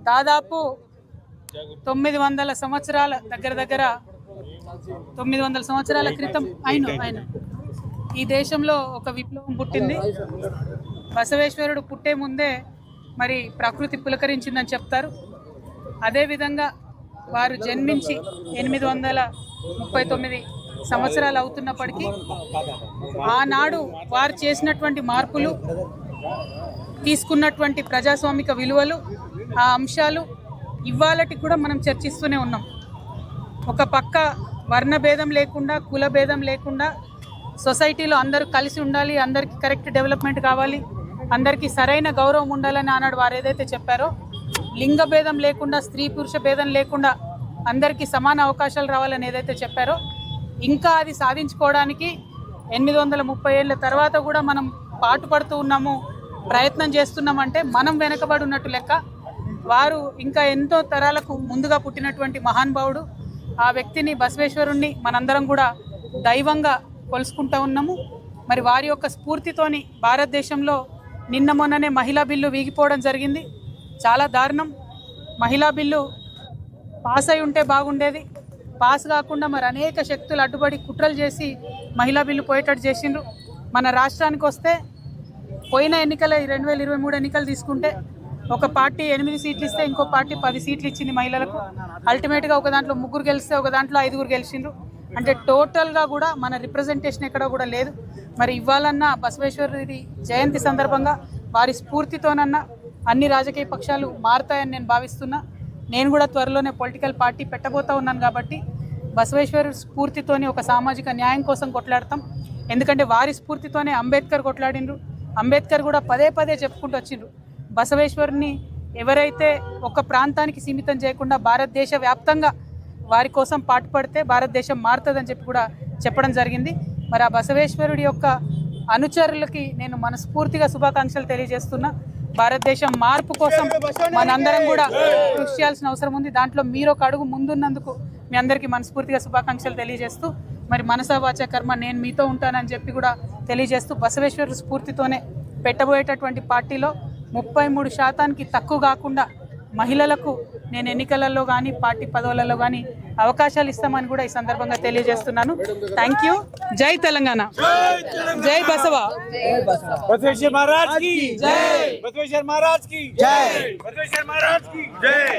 దాదాపు 900 సంవత్సరాల దగ్గర 900 సంవత్సరాల క్రితం ఆయన ఈ దేశంలో ఒక విప్లవం పుట్టింది. బసవేశ్వరుడు పుట్టే ముందే మరి ప్రకృతి పులకరించిందని చెప్తారు. అదేవిధంగా వారు జన్మించి 839 సంవత్సరాలు అవుతున్నప్పటికీ ఆనాడు వారు చేసినటువంటి మార్పులు, తీసుకున్నటువంటి ప్రజాస్వామిక విలువలు, ఆ అంశాలు ఇవాళటి కూడా మనం చర్చిస్తూనే ఉన్నాం. ఒక పక్క వర్ణ భేదం లేకుండా, కుల భేదం లేకుండా సొసైటీలో అందరూ కలిసి ఉండాలి, అందరికీ కరెక్ట్ డెవలప్మెంట్ కావాలి, అందరికీ సరైన గౌరవం ఉండాలని ఆనాడు వారు ఏదైతే చెప్పారో, లింగ భేదం లేకుండా, స్త్రీ పురుష భేదం లేకుండా అందరికీ సమాన అవకాశాలు రావాలని ఏదైతే చెప్పారో, ఇంకా అది సాధించుకోవడానికి 830 ఏళ్ళ తర్వాత కూడా మనం పాటుపడుతూ ఉన్నాము, ప్రయత్నం చేస్తున్నామంటే మనం వెనకబడి ఉన్నట్టు లెక్క. వారు ఇంకా ఎంతో తరాలకు ముందుగా పుట్టినటువంటి మహానుభావుడు. ఆ వ్యక్తిని, బసవేశ్వరుణ్ణి మనందరం కూడా దైవంగా కొలుసుకుంటూ ఉన్నాము. మరి వారి యొక్క స్ఫూర్తితోని భారతదేశంలో నిన్న మొన్ననే మహిళా బిల్లు వీగిపోవడం జరిగింది. చాలా దారుణం. మహిళా బిల్లు పాస్ అయి ఉంటే బాగుండేది. పాస్ కాకుండా మరి అనేక శక్తులు అడ్డుపడి కుట్రలు చేసి మహిళా బిల్లు పోయేటట్టు చేసిండ్రు. మన రాష్ట్రానికి వస్తే పోయిన ఎన్నికల 2023 ఎన్నికలు తీసుకుంటే ఒక పార్టీ 8 సీట్లు ఇస్తే ఇంకో పార్టీ 10 సీట్లు ఇచ్చింది మహిళలకు. అల్టిమేట్గా ఒక దాంట్లో 3 గెలిస్తే ఒక దాంట్లో 5 గెలిచిండ్రు. అంటే టోటల్గా కూడా మన రిప్రజెంటేషన్ ఎక్కడ కూడా లేదు. మరి ఇవ్వాలన్న బసవేశ్వరుడి జయంతి సందర్భంగా వారి స్ఫూర్తితోనన్నా అన్ని రాజకీయ పక్షాలు మారుతాయని నేను భావిస్తున్నా. నేను కూడా త్వరలోనే పొలిటికల్ పార్టీ పెట్టబోతా ఉన్నాను కాబట్టి బసవేశ్వరుడి స్ఫూర్తితోనే ఒక సామాజిక న్యాయం కోసం కొట్లాడతాం. ఎందుకంటే వారి స్ఫూర్తితోనే అంబేద్కర్ కొట్లాడిండ్రు. అంబేద్కర్ కూడా పదే పదే చెప్పుకుంటూ వచ్చిండ్రు, బసవేశ్వరుని ఎవరైతే ఒక ప్రాంతానికి సీమితం చేయకుండా భారతదేశ వ్యాప్తంగా వారి కోసం పాటుపడితే భారతదేశం మారుతుందని చెప్పి కూడా చెప్పడం జరిగింది. మరి ఆ బసవేశ్వరుడి యొక్క అనుచరులకి నేను మనస్ఫూర్తిగా శుభాకాంక్షలు తెలియజేస్తున్నా. భారతదేశం మార్పు కోసం మనందరం కూడా కృషి చేయాల్సిన అవసరం ఉంది. దాంట్లో మీరు ఒక అడుగు ముందున్నందుకు మీ అందరికీ మనస్ఫూర్తిగా శుభాకాంక్షలు తెలియజేస్తూ, మరి మనసా వాచా కర్మ నేను మీతో ఉంటానని చెప్పి కూడా తెలియజేస్తూ, బసవేశ్వరుడి స్ఫూర్తితోనే పెట్టబోయేటటువంటి పార్టీలో 33% తక్కువ కాకుండా మహిళలకు నేను ఎన్నికలలో కానీ పార్టీ పదవులలో కానీ అవకాశాలు ఇస్తామని కూడా ఈ సందర్భంగా తెలియజేస్తున్నాను. Thank you. జై తెలంగాణ, జై బసవ. बसवेश्वर महाराज की जय, बसवेश्वर महाराज की जय, बसवेश्वर महाराज की जय.